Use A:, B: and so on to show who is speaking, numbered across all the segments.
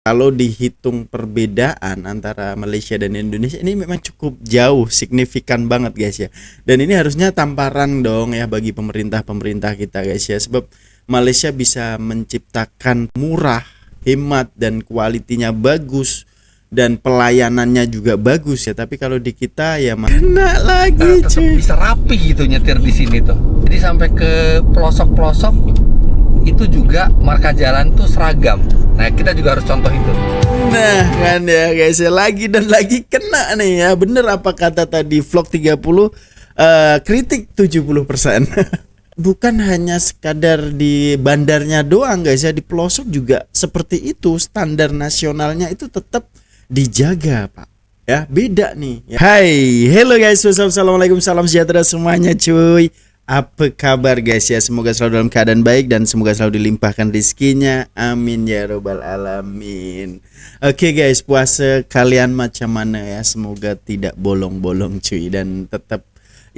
A: Kalau dihitung perbedaan antara Malaysia dan Indonesia ini memang cukup jauh, signifikan banget guys ya. Dan ini harusnya tamparan dong ya bagi pemerintah kita guys ya. Sebab Malaysia bisa menciptakan murah, hemat dan kualitinya bagus dan pelayanannya juga bagus ya. Tapi kalau di kita ya kena lagi cuy.
B: Bisa rapi gitu nyetir di sini tuh. Jadi sampai ke pelosok-pelosok itu juga marka jalan tuh seragam. Nah kita juga harus contoh itu.
A: Nah kan ya guys ya, lagi dan lagi kena nih ya. Bener apa kata tadi vlog 30 kritik 70%. Bukan hanya sekadar di bandarnya doang guys ya, di pelosok juga seperti itu. Standar nasionalnya itu tetap dijaga pak ya, beda nih ya. Hai, hello guys, wassalamualaikum, salam sejahtera semuanya cuy. Apa kabar guys ya, semoga selalu dalam keadaan baik dan semoga selalu dilimpahkan rezekinya, amin ya robbal alamin. Oke guys, puasa kalian macam mana ya, semoga tidak bolong-bolong cuy dan tetap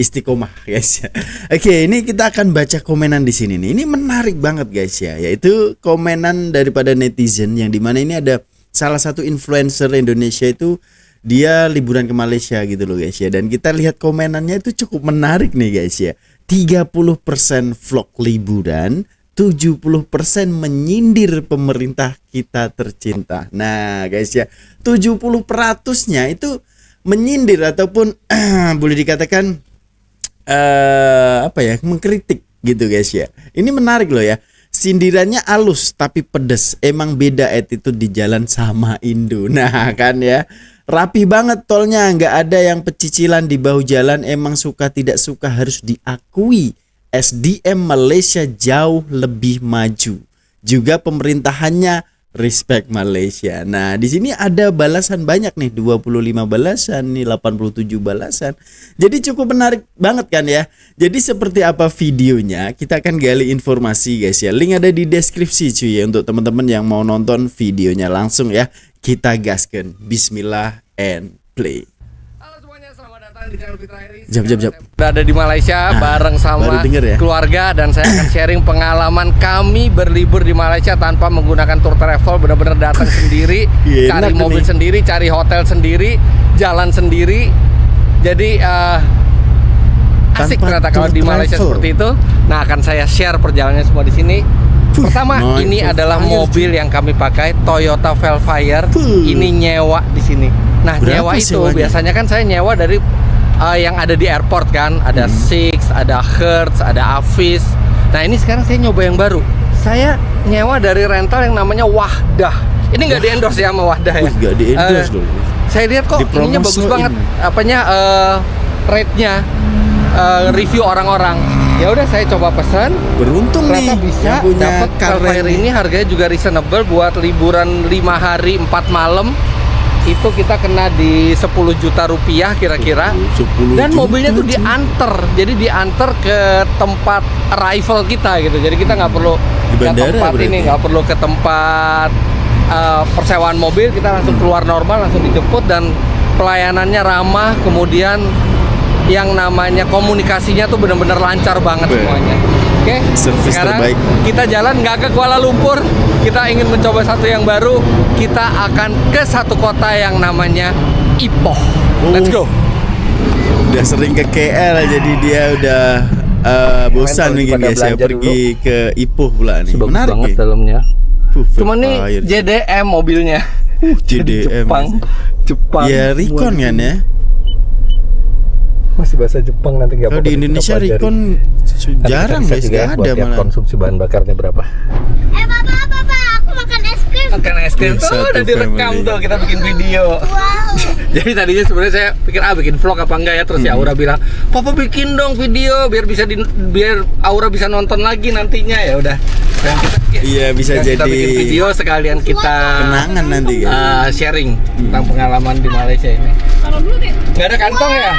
A: istiqomah guys ya. Oke, ini kita akan baca komenan di sini nih. Ini menarik banget guys ya, yaitu komenan daripada netizen yang dimana ini ada salah satu influencer Indonesia itu dia liburan ke Malaysia gitu loh guys ya. Dan kita lihat komenannya itu cukup menarik nih guys ya. 30% vlog liburan, 70% menyindir pemerintah kita tercinta. Nah guys ya, 70%-nya itu menyindir ataupun boleh dikatakan mengkritik gitu guys ya. Ini menarik loh ya. Sindirannya halus tapi pedes. Emang beda attitude di jalan sama Indo. Nah kan ya, rapi banget tolnya, nggak ada yang pecicilan di bahu jalan. Emang suka tidak suka harus diakui, SDM Malaysia jauh lebih maju. Juga pemerintahannya respect Malaysia. Nah, di sini ada balasan banyak nih, 25 balasan nih, 87 balasan. Jadi cukup menarik banget kan ya. Jadi seperti apa videonya? Kita akan gali informasi guys ya. Link ada di deskripsi cuy ya, untuk teman-teman yang mau nonton videonya langsung ya. Kita gaskan. Bismillah and play. Jap.
B: Berada di Malaysia bareng sama
A: ya?
B: keluarga, dan saya akan sharing pengalaman kami berlibur di Malaysia tanpa menggunakan tour travel. Benar-benar datang sendiri, cari mobil sendiri, cari hotel sendiri, jalan sendiri. Jadi asik ternyata kalau di Malaysia seperti itu. Nah, akan saya share perjalanannya semua di sini. Pertama, ini adalah mobil yang kami pakai, Toyota Velfire. Ini nyewa di sini. Nah, nyewa itu biasanya kan saya nyewa dari yang ada di airport kan, ada Six, ada Hertz, ada Avis. Nah ini sekarang saya nyoba yang baru. Saya nyewa dari rental yang namanya Wahdah. Ini nggak di-endorse ya sama Wahdah ya?
A: Nggak di-endorse loh.
B: Saya lihat kok ininya bagus banget. Rate-nya, review orang-orang. Ya udah saya coba pesan.
A: Beruntung
B: ternyata
A: nih
B: bisa dapat Velfire ini. Harganya juga reasonable buat liburan 5 hari 4 malam. Itu kita kena di 10 juta rupiah kira-kira. Dan mobilnya tuh diantar. Jadi diantar ke tempat arrival kita gitu. Jadi kita nggak perlu ke tempat ini, nggak perlu ke tempat persewaan mobil. Kita langsung keluar normal, langsung dijemput, dan pelayanannya ramah. Kemudian yang namanya komunikasinya tuh benar-benar lancar banget semuanya. Oke, sekarang terbaik. Kita jalan nggak ke Kuala Lumpur. Kita ingin mencoba satu yang baru. Kita akan ke satu kota yang namanya Ipoh. Let's go.
A: Udah sering ke KL, jadi dia udah bosan nih guys ya, pergi dulu ke Ipoh pula nih.
B: Menarik banget dalamnya. Cuma nih JDM mobilnya.
A: JDM.
B: Jepang.
A: Ya Recon kan ya.
B: Masih bahasa Jepang nanti nggak.
A: Kalau di Indonesia Recon jarang guys, nggak ada malah.
B: Konsumsi bahan bakarnya berapa?
C: Papa, aku makan es krim.
B: Makan es krim tuh udah direkam tuh, kita bikin video.
C: Wow.
B: Jadi tadinya sebenarnya saya pikir bikin vlog apa enggak ya, terus ya Aura bilang, "Papa bikin dong video biar biar Aura bisa nonton lagi nantinya." Ya udah.
A: Iya bisa jadi.
B: Kita bikin video sekalian kita
A: kenangan nanti kan.
B: Sharing tentang pengalaman di Malaysia ini. Taruh dulu deh. Nggak ada kantong ya?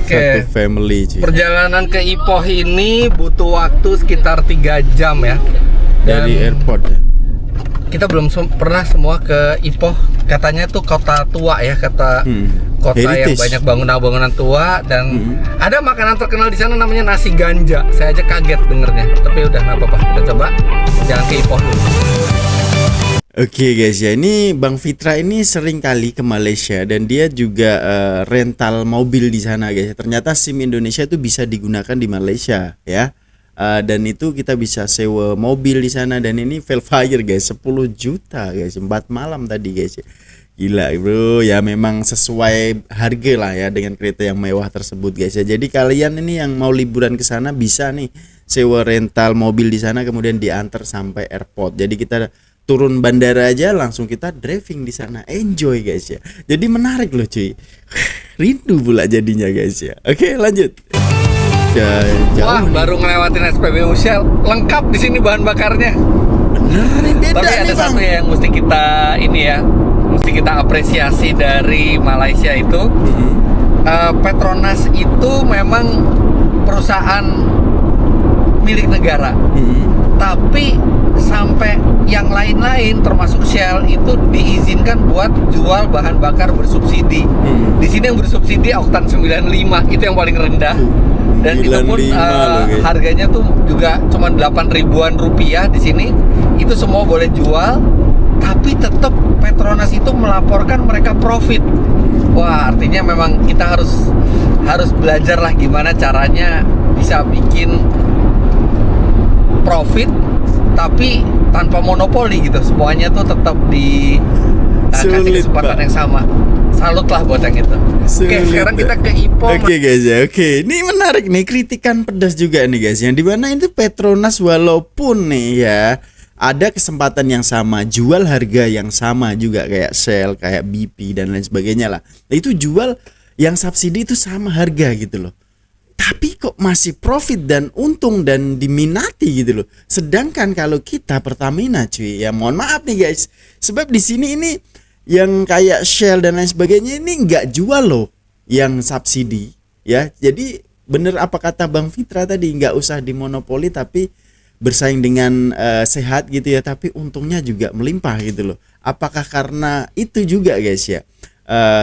A: Satu family cuy.
B: Perjalanan ke Ipoh ini butuh waktu sekitar 3 jam ya.
A: Dari airport ya.
B: Kita belum pernah semua ke Ipoh. Katanya tuh kota tua ya, kota
A: Heritage.
B: yang banyak bangunan-bangunan tua, dan ada makanan terkenal di sana namanya nasi ganja. Saya aja kaget dengernya, tapi udah nggak apa-apa, kita coba jalan ke Ipoh dulu.
A: Oke guys ya, ini Bang Fitra ini sering kali ke Malaysia dan dia juga rental mobil di sana guys. Ternyata SIM Indonesia itu bisa digunakan di Malaysia ya. Dan itu kita bisa sewa mobil di sana dan ini Velfire guys, 10 juta guys, 4 malam tadi guys. Gila bro, ya memang sesuai harga lah ya dengan kereta yang mewah tersebut guys ya. Jadi kalian ini yang mau liburan ke sana bisa nih sewa rental mobil di sana kemudian diantar sampai airport. Jadi kita turun bandara aja langsung kita driving di sana, enjoy guys ya. Jadi menarik loh cuy. Rindu pula jadinya guys ya. Oke, lanjut.
B: Wah, baru ngelewatin SPBU Shell, lengkap di sini bahan bakarnya.
A: Bener nih, beda
B: Tapi ada
A: nih,
B: satu
A: Bang.
B: yang mesti kita mesti kita apresiasi dari Malaysia itu. Petronas itu memang perusahaan milik negara. Tapi sampai yang lain-lain termasuk Shell itu diizinkan buat jual bahan bakar bersubsidi. Di sini yang bersubsidi oktan 95 itu yang paling rendah. Dan itu pun
A: 95 loh, guys.
B: harganya tuh juga cuma 8 ribuan rupiah di sini. Itu semua boleh jual, tapi tetap Petronas itu melaporkan mereka profit. Wah, artinya memang kita harus belajar lah gimana caranya bisa bikin profit tapi tanpa monopoli gitu. Semuanya tuh tetap kasih
A: Sulit,
B: kesempatan
A: Pak.
B: yang sama. Salut lah buat yang itu. Oke, sekarang kita ke Ipoh.
A: Oke guys ya, oke. Ini menarik nih, kritikan pedas juga nih guys. Yang dimana itu Petronas walaupun nih ya ada kesempatan yang sama, jual harga yang sama juga kayak Shell, kayak BP dan lain sebagainya lah. Nah, itu jual yang subsidi itu sama harga gitu loh. Tapi kok masih profit dan untung dan diminati gitu loh. Sedangkan kalau kita Pertamina cuy, ya mohon maaf nih guys. Sebab di sini ini yang kayak Shell dan lain sebagainya ini nggak jual loh yang subsidi ya. Jadi bener apa kata Bang Fitra tadi, nggak usah dimonopoli tapi bersaing dengan sehat gitu ya, tapi untungnya juga melimpah gitu loh. Apakah karena itu juga guys ya,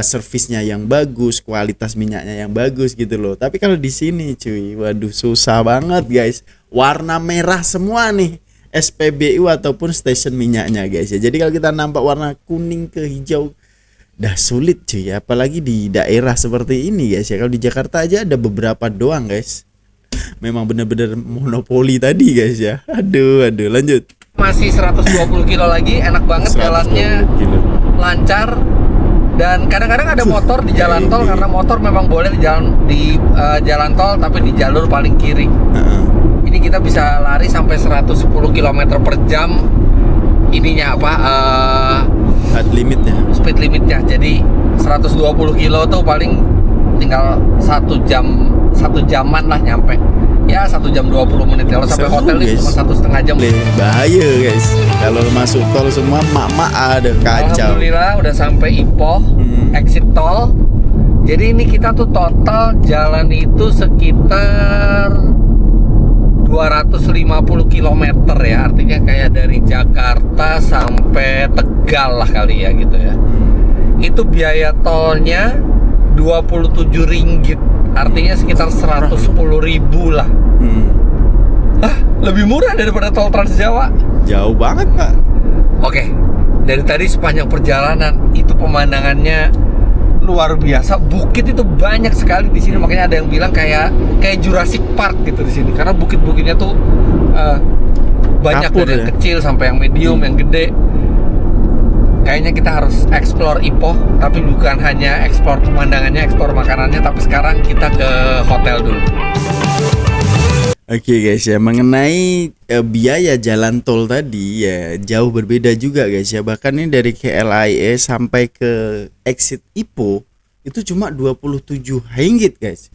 A: servisnya yang bagus, kualitas minyaknya yang bagus gitu loh. Tapi kalau di sini cuy, waduh susah banget guys. Warna merah semua nih SPBU ataupun stasiun minyaknya guys ya. Jadi kalau kita nampak warna kuning ke hijau dah sulit cuy, apalagi di daerah seperti ini guys ya. Kalau di Jakarta aja ada beberapa doang guys. Memang benar-benar monopoli tadi guys ya. Aduh, lanjut.
B: Masih 120 kilo lagi, enak banget
A: 120
B: jalannya,
A: kilo.
B: lancar. Dan kadang-kadang ada motor di jalan tol, karena motor memang boleh di jalan tol tapi di jalur paling kiri. Ini kita bisa lari sampai 110 km per jam. Ininya apa? Speed limitnya. Jadi 120 kilo tuh paling tinggal 1 jaman lah nyampe. Ya 1 jam 20 menit. Kalau sampai
A: Seru,
B: hotel itu
A: guys.
B: cuma 1,5 jam.
A: Bahaya guys. Kalau masuk tol semua mak-mak ada kacau.
B: Alhamdulillah udah sampai Ipoh, exit tol. Jadi ini kita tuh total jalan itu sekitar 250 km ya. Artinya kayak dari Jakarta sampai Tegal lah kali ya gitu ya. Itu biaya tolnya 27 ringgit. Artinya sekitar 110.000 lah. Lebih murah daripada tol Trans Jawa.
A: Jauh banget pak.
B: Oke, dari tadi sepanjang perjalanan itu pemandangannya luar biasa. Bukit itu banyak sekali di sini, makanya ada yang bilang kayak Jurassic Park gitu di sini. Karena bukit-bukitnya tuh banyak,
A: Kapur,
B: dari yang
A: ya?
B: kecil sampai yang medium, yang gede. Kayaknya kita harus explore Ipoh, tapi bukan hanya explore pemandangannya, explore makanannya, tapi sekarang kita ke hotel dulu.
A: Oke guys ya, mengenai biaya jalan tol tadi ya jauh berbeda juga guys ya. Bahkan ini dari KLIA sampai ke exit Ipoh itu cuma 27 ringgit guys.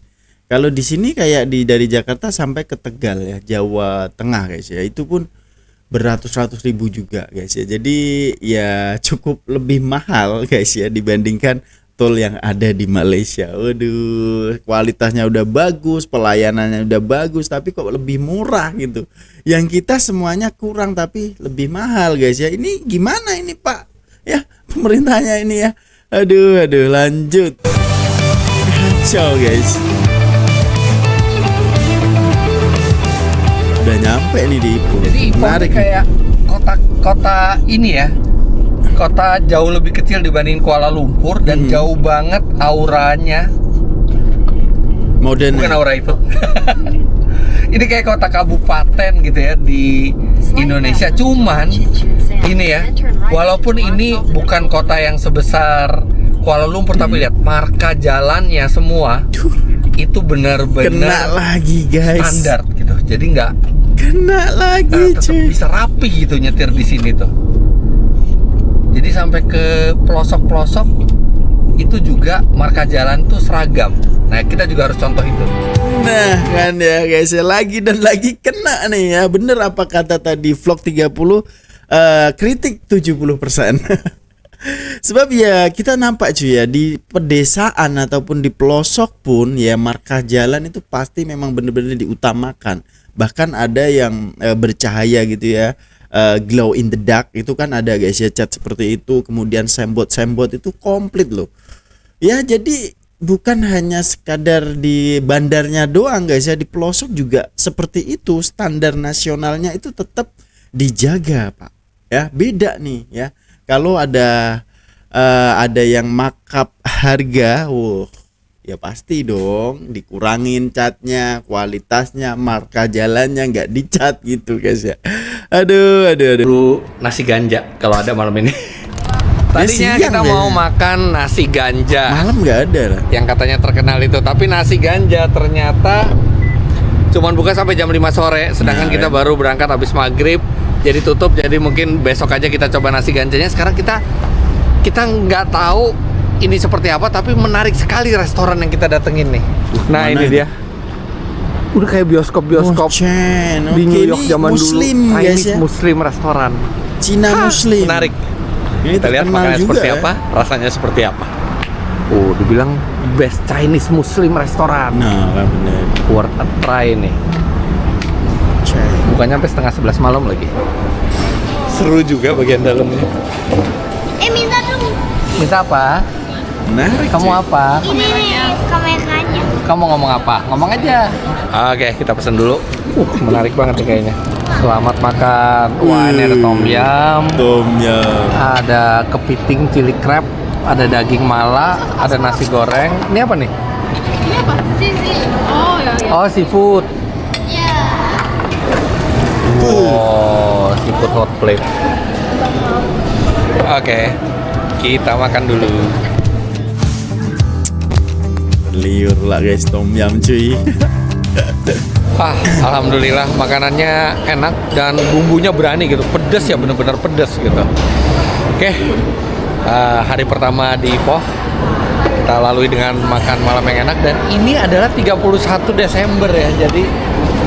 A: Kalau di sini kayak dari Jakarta sampai ke Tegal ya, Jawa Tengah guys ya, itu pun beratus-ratus ribu juga guys ya. Jadi ya cukup lebih mahal guys ya dibandingkan tol yang ada di Malaysia. Waduh, kualitasnya udah bagus, pelayanannya udah bagus, tapi kok lebih murah gitu. Yang kita semuanya kurang tapi lebih mahal guys ya. Ini gimana ini Pak? Ya, pemerintahnya ini ya. Aduh, lanjut. Kacau guys. Udah nyampe nih di Ipoh.
B: Jadi Ipoh
A: Menarik nih.
B: kayak kota ini ya, kota jauh lebih kecil dibanding Kuala Lumpur dan jauh banget auranya.
A: Modern.
B: Bukan aura itu. Ini kayak kota kabupaten gitu ya di Indonesia. Cuman ini ya, walaupun ini bukan kota yang sebesar Kuala Lumpur, tapi lihat marka jalannya semua itu
A: Kena
B: benar-benar
A: lagi guys.
B: standar gitu. Jadi nggak
A: Kena lagi
B: tetap
A: cuy.
B: bisa rapi gitu nyetir di sini tuh. Jadi sampai ke pelosok-pelosok itu juga marka jalan tuh seragam. Nah, kita juga harus contoh itu.
A: Nah kan ya guys ya, lagi dan lagi kena nih ya. Bener apa kata tadi vlog 30 kritik 70%. Sebab ya kita nampak cuy ya, di pedesaan ataupun di pelosok pun ya marka jalan itu pasti memang bener-bener diutamakan. Bahkan ada yang bercahaya gitu ya, glow in the dark itu kan ada guys ya, cat seperti itu. Kemudian sembot itu komplit loh. Ya jadi bukan hanya sekadar di bandarnya doang guys ya, di pelosok juga seperti itu. Standar nasionalnya itu tetap dijaga Pak. Ya beda nih ya. Kalau ada yang markup harga, ya pasti dong dikurangin catnya, kualitasnya, marka jalannya nggak dicat gitu guys ya. Aduh.
B: Dulu nasi ganja kalau ada malam ini. Tadinya
A: siang
B: kita
A: ya.
B: mau makan nasi ganja
A: Malam nggak ada lah.
B: yang katanya terkenal itu, tapi nasi ganja ternyata cuman buka sampai jam 5 sore, sedangkan
A: Nah,
B: kita baru berangkat habis maghrib, jadi tutup. Jadi mungkin besok aja kita coba nasi ganjanya. Sekarang kita nggak tahu ini seperti apa, tapi menarik sekali restoran yang kita datengin nih. Nah
A: mana
B: ini
A: ini?
B: dia, udah kayak bioskop
A: Chen.
B: di
A: Oke,
B: New York
A: ini
B: zaman
A: Muslim
B: dulu.
A: guys
B: Chinese
A: ya.
B: Muslim restoran.
A: Cina Muslim.
B: Menarik.
A: Ini
B: Kita lihat
A: terkenal
B: makannya
A: juga
B: seperti
A: ya.
B: apa, rasanya seperti apa. Oh, dibilang best Chinese Muslim restoran.
A: Nah, kan bener.
B: Worth a try nih.
A: Chen.
B: Bukannya sampai setengah 11 malam lagi. Seru juga bagian dalamnya.
C: Minta dong.
B: Minta apa?
A: Menarik.
B: Kamu
A: cuy.
B: apa?
C: Ini nih kameranya.
B: Kamu ngomong apa? Ngomong aja. Oke, kita pesen dulu. Menarik banget nih kayaknya. Selamat makan. Wah, ini ada tom yum,
A: Tom yum.
B: ada kepiting chili crab, ada daging mala, ada nasi goreng. Ini apa nih?
C: Ini apa? Sisi. Oh ya.
B: Oh, seafood.
C: Ya.
B: Oh, seafood hot plate. Oke, kita makan dulu.
A: Liur lah guys, tom yum cuy.
B: Wah, alhamdulillah makanannya enak dan bumbunya berani gitu. Pedas ya, bener-bener pedas gitu. Oke, hari pertama di Ipoh kita lalui dengan makan malam yang enak. Dan ini adalah 31 Desember ya. Jadi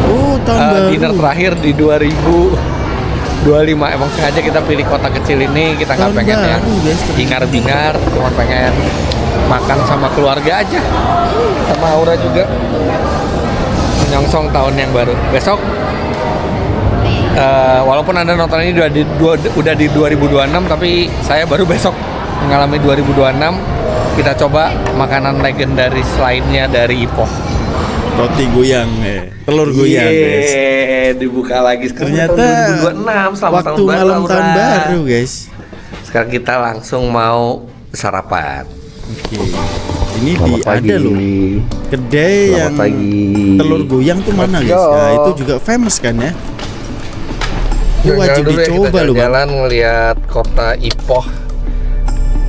A: Oh, tahun baru.
B: dinner terakhir di 2025. Emang sengaja kita pilih kota kecil ini. Kita nggak
A: Tahun
B: pengen yang
A: baru, guys.
B: bingar-bingar, cuma pengen makan sama keluarga aja, sama Aura juga, menyongsong tahun yang baru. Besok walaupun Anda nonton ini udah di 2026, tapi saya baru besok mengalami 2026. Kita coba makanan legendaris lainnya dari Ipoh.
A: Roti goyang, telur goyang guys.
B: Dibuka lagi sekarang
A: Ternyata
B: tahun 2026. Selamat
A: waktu
B: tahun baru,
A: malam
B: Aura.
A: tahun baru guys.
B: Sekarang kita langsung mau sarapan.
A: Oke. Ini
B: Selamat pagi.
A: ada loh kedai
B: Selamat
A: yang
B: pagi.
A: telur goyang tuh mana
B: Let's
A: guys?
B: go.
A: Nah, itu juga famous kan ya? Itu wajib
B: Jalan-jalan dulu ya,
A: dicoba
B: kita
A: loh Bang.
B: jalan ngeliat kota Ipoh.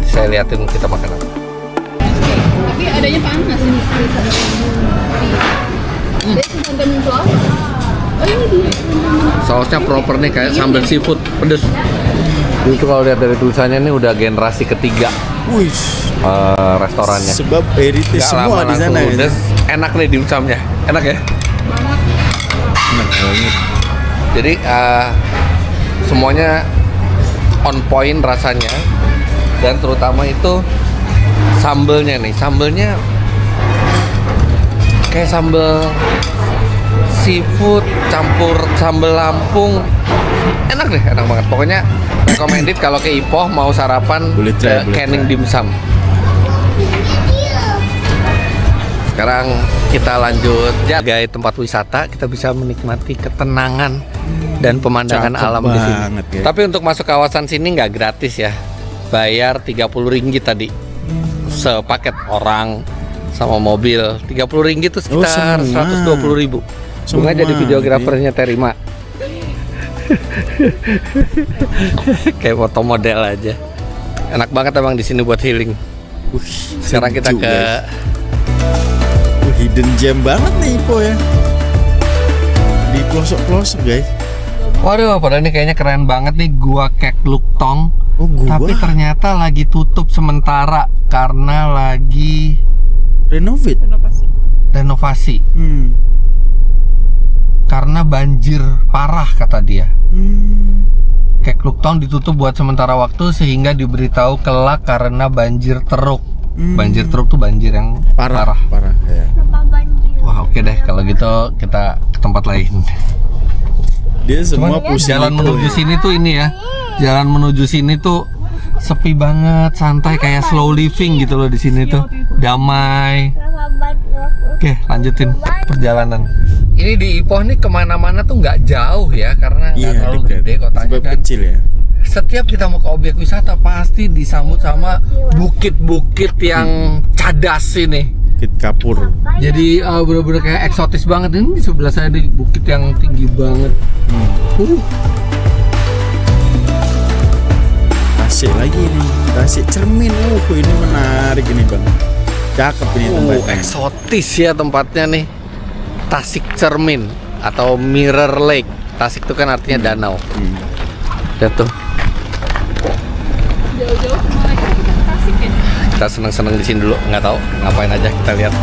B: Saya liatin kita makan apa.
D: Tapi adanya panas ini. Oh ini dia.
B: Sausnya proper nih, kayak sambal seafood pedes. Itu kalau lihat dari tulisannya ini udah generasi ketiga
A: Wih,
B: restorannya.
A: sebab heritage
B: Nggak
A: semua
B: lama
A: di
B: langsung
A: sana
B: ludes. Enak nih dimsumnya, enak ya.
A: Enak banget.
B: Jadi semuanya on point rasanya, dan terutama itu sambelnya nih, sambelnya kayak sambel seafood campur sambel Lampung. Enak deh, enak banget. Pokoknya recommended kalau ke Ipoh mau sarapan
A: Boleh try,
B: ke
A: boleh
B: Canning
A: try.
B: Dimsum. Sekarang kita lanjut jaga tempat wisata, kita bisa menikmati ketenangan dan pemandangan
A: Cakep
B: alam di sini.
A: banget, ya.
B: Tapi untuk masuk kawasan sini nggak gratis ya. bayar 30 ringgit tadi. Sepaket orang sama mobil. 30 ringgit itu sekitar
A: semua.
B: 120.000.
A: Semua,
B: Bunga jadi videografernya Terima. Kayak foto model aja. Enak banget emang di sini buat healing. Sekarang kita
A: sejuk,
B: ke
A: guys. Hidden gem banget nih Ipoh ya. Di pelosok-pelosok guys.
B: Waduh, padahal ini kayaknya keren banget nih gua Kek Luk Tong.
A: Oh, gua.
B: Tapi ternyata lagi tutup sementara karena lagi renovasi. Karena banjir parah kata dia. Kek Luk Tong ditutup buat sementara waktu sehingga diberitahu kelak karena banjir teruk. Banjir teruk tuh banjir yang parah.
A: ya.
C: Apa banjir?
B: Wah, oke deh kalau gitu kita ke tempat lain.
A: Dia semua
B: Cuman
A: pusing
B: jalan
A: Ipoh
B: menuju
A: ya.
B: sini tuh ini ya. Jalan menuju sini tuh sepi banget, santai kayak slow living gitu loh di sini tuh. Damai.
C: Apa banjir?
B: Oke, lanjutin perjalanan. Ini di Ipoh nih kemana-mana tuh nggak jauh ya, karena nggak
A: Iya,
B: terlalu
A: dekat.
B: gede kotanya
A: Sebab
B: kan.
A: kecil ya.
B: Setiap kita mau ke objek wisata pasti disambut sama bukit-bukit yang cadas ini.
A: Bukit Kapur.
B: Jadi bener-bener kayak eksotis banget. Ini di sebelah saya di bukit yang tinggi banget.
A: Tasik lagi nih. Tasik Cermin. Ini menarik ini bang. Cakep ini tempatnya.
B: Eksotis ya tempatnya nih. Tasik Cermin atau Mirror Lake. Tasik itu kan artinya danau. Lihat tuh.
D: Jauh-jauh cuma lagi kita Tasik ya.
B: Kita seneng-seneng di sini dulu. Nggak tahu ngapain aja, kita lihat.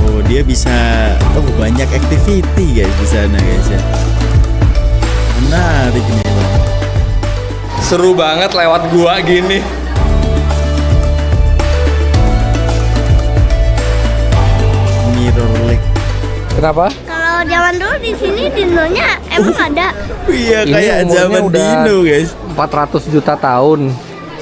A: Oh dia bisa. Oh banyak activity guys di sana guys ya. Menarik ini bang.
B: Seru banget lewat gua gini.
A: Mirror Lake.
B: Kenapa?
C: Kalau zaman dulu di sini dinonya emang ada.
A: Iya
B: Ini
A: kayak
B: umurnya
A: zaman
B: udah
A: dino guys.
B: 400 juta tahun.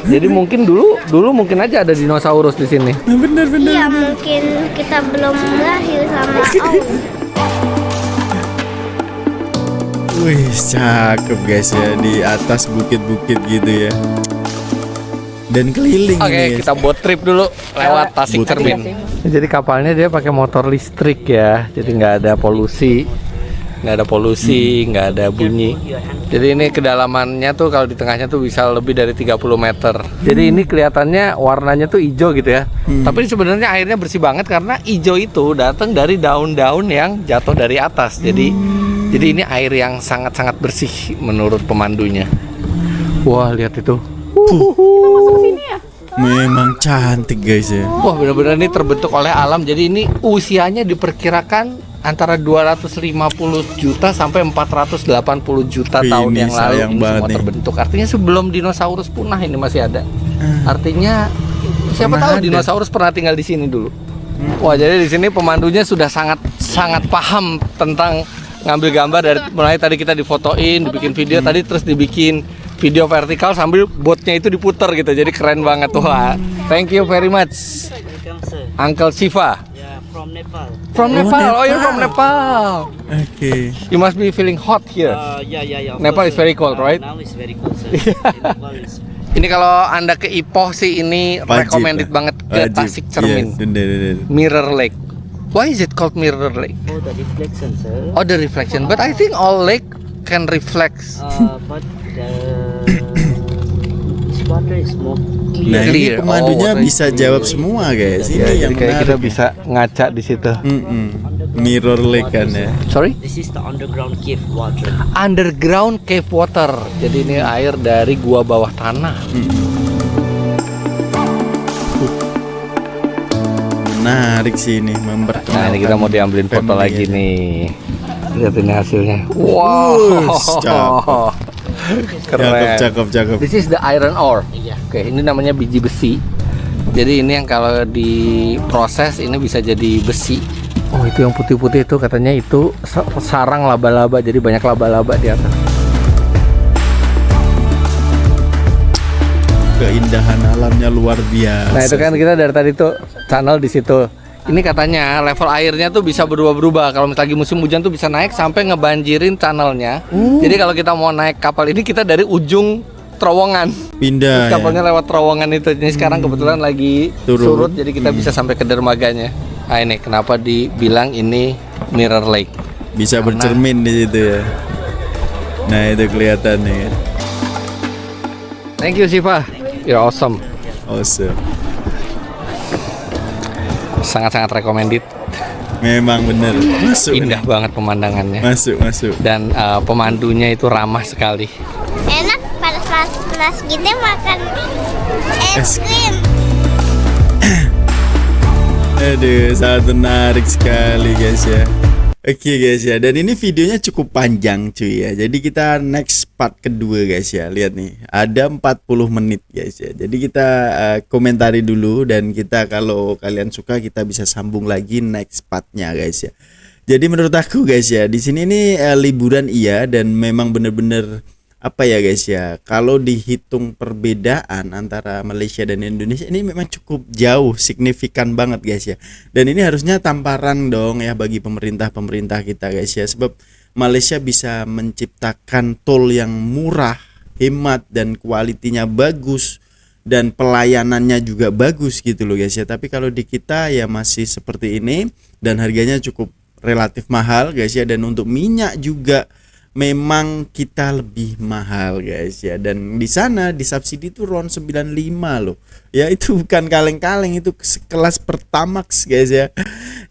B: Jadi mungkin dulu mungkin aja ada dinosaurus di sini.
A: Nah, bener.
C: Iya mungkin kita belum lahir sama Om.
A: Wih cakep guys ya di atas bukit-bukit gitu ya. Dan keliling
B: Oke,
A: ini guys.
B: kita boat trip dulu lewat Tasik
A: Boat
B: Cermin.
A: trip.
B: Jadi kapalnya dia pakai motor listrik ya. Jadi nggak ada polusi, nggak ada bunyi. Jadi ini kedalamannya tuh kalau di tengahnya tuh bisa lebih dari 30 meter. Jadi ini kelihatannya warnanya tuh hijau gitu ya. Tapi sebenarnya airnya bersih banget karena hijau itu datang dari daun-daun yang jatuh dari atas. Jadi ini air yang sangat-sangat bersih menurut pemandunya. Wah, lihat itu.
D: Masuk sini ya?
A: Memang cantik guys ya.
B: Wah, benar-benar ini terbentuk oleh alam. Jadi ini usianya diperkirakan antara 250 juta sampai 480 juta
A: Wih,
B: tahun
A: ini
B: yang lalu
A: sayang
B: ini
A: banget
B: semua
A: nih.
B: terbentuk. Artinya sebelum dinosaurus punah ini masih ada. Artinya siapa
A: Pernah
B: tahu
A: ada.
B: dinosaurus pernah tinggal di sini dulu. Wah, jadi di sini pemandunya sudah sangat paham tentang ngambil gambar dari mulai tadi kita difotoin, dibikin video tadi terus dibikin video vertikal sambil botnya itu diputer gitu. Jadi keren banget tuh. Thank you very much.
E: Welcome, sir.
B: Uncle Shiva.
E: Yeah, from Nepal.
B: From
A: Oh,
B: Nepal. Oh, you're
A: Nepal.
B: from Nepal.
A: Oke.
B: You must be feeling hot here.
E: Yeah. of
B: Nepal
E: course,
B: is very
E: sir.
B: cold, right?
E: Now it's very cold, sir. In Nepal is
B: Ini kalau Anda ke Ipoh sih ini
A: Wajib
B: recommended
A: lah.
B: banget ke
A: Wajib.
B: Tasik Cermin.
A: Iya, bener.
B: Mirror Lake. Why is it called Mirror Lake?
E: for the reflection, sir.
B: Oh, the reflection. But I think all lake can reflect.
E: But this water is more
A: Nah
E: clear.
A: ini
B: Clear.
A: pemandunya
B: Oh,
A: bisa jawab semua guys. Ini
B: Ya,
A: yang
B: jadi kayak kita
A: menarik.
B: bisa ngaca di situ.
A: Mirror Lake kan ya.
B: Sorry?
E: This is the underground cave water.
B: Underground cave water. Jadi ini air dari gua bawah tanah.
A: Menarik sih ini memperkenalkan.
B: Nah, ini kita mau diambilin foto
A: family
B: lagi
A: ya.
B: nih. Lihat ini hasilnya.
A: Wuss,
B: Wow. Keren.
A: Cakep.
B: This is the iron ore.
E: Iya.
B: Oke, ini namanya biji besi. Jadi ini yang kalau diproses ini bisa jadi besi. Oh, itu yang putih-putih itu katanya itu sarang laba-laba. Jadi banyak laba-laba di atas.
A: Keindahan alamnya luar biasa.
B: Nah, itu kan kita dari tadi tuh channel di situ. Ini katanya level airnya tuh bisa berubah-berubah. Kalau misalnya lagi musim hujan tuh bisa naik sampai ngebanjirin channelnya. Jadi kalau kita mau naik kapal ini kita dari ujung terowongan.
A: Pindah.
B: Terus kapalnya lewat terowongan itu. Ini sekarang kebetulan lagi surut, jadi kita bisa sampai ke dermaganya. Nah ini kenapa dibilang ini Mirror Lake.
A: Bisa bercermin di situ ya. Nah itu kelihatan nih.
B: Thank you Siva, you're awesome.
A: Awesome.
B: Sangat-sangat recommended.
A: Memang bener. Masuk.
B: Indah banget pemandangannya.
A: Masuk.
B: Dan pemandunya itu ramah sekali.
C: Enak panas gini makan es krim.
A: Aduh, sangat menarik sekali guys ya. Oke guys ya, dan ini videonya cukup panjang cuy ya. Jadi kita next part kedua guys ya. Lihat nih, ada 40 menit guys ya. Jadi kita komentari dulu, dan kita kalau kalian suka kita bisa sambung lagi next partnya guys ya. Jadi menurut aku guys ya, di sini nih liburan iya, dan memang bener-bener apa ya guys ya, kalau dihitung perbedaan antara Malaysia dan Indonesia ini memang cukup jauh, signifikan banget guys ya. Dan ini harusnya tamparan dong ya bagi pemerintah kita guys ya, sebab Malaysia bisa menciptakan tol yang murah, hemat, dan kualitinya bagus, dan pelayanannya juga bagus gitu loh guys ya. Tapi kalau di kita ya masih seperti ini, dan harganya cukup relatif mahal guys ya. Dan untuk minyak juga memang kita lebih mahal guys ya. Dan di sana disubsidi itu RON 95 loh. Ya itu bukan kaleng-kaleng, itu sekelas Pertamax guys ya.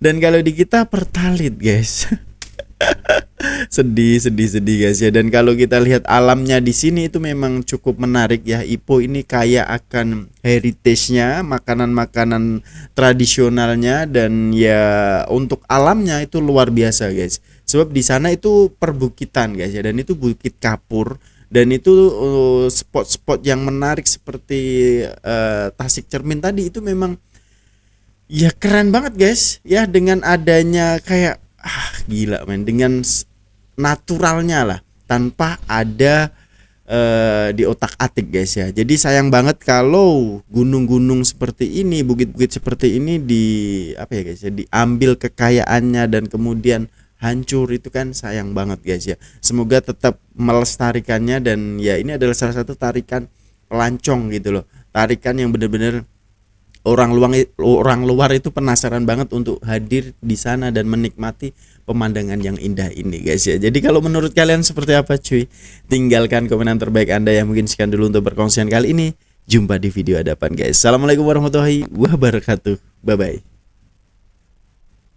A: Dan kalau di kita Pertalite guys. sedih guys ya. Dan kalau kita lihat alamnya di sini itu memang cukup menarik ya. Ipoh ini kaya akan heritage-nya, makanan-makanan tradisionalnya, dan ya untuk alamnya itu luar biasa guys. Sebab di sana itu perbukitan guys ya, dan itu Bukit Kapur, dan itu spot-spot yang menarik seperti Tasik Cermin tadi itu memang ya keren banget guys ya, dengan adanya kayak gila men, dengan naturalnya lah, tanpa ada di otak-atik guys ya. Jadi sayang banget kalau gunung-gunung seperti ini, bukit-bukit seperti ini apa ya guys ya, diambil kekayaannya dan kemudian hancur, itu kan sayang banget guys ya. Semoga tetap melestarikannya, dan ya ini adalah salah satu tarikan pelancong gitu loh, tarikan yang benar-benar orang luar itu penasaran banget untuk hadir di sana dan menikmati pemandangan yang indah ini guys ya. Jadi kalau menurut kalian seperti apa cuy? Tinggalkan komentar terbaik Anda yang mungkin sekian dulu untuk perkongsian kali ini. Jumpa di video hadapan guys. Assalamualaikum warahmatullahi wabarakatuh. Bye bye.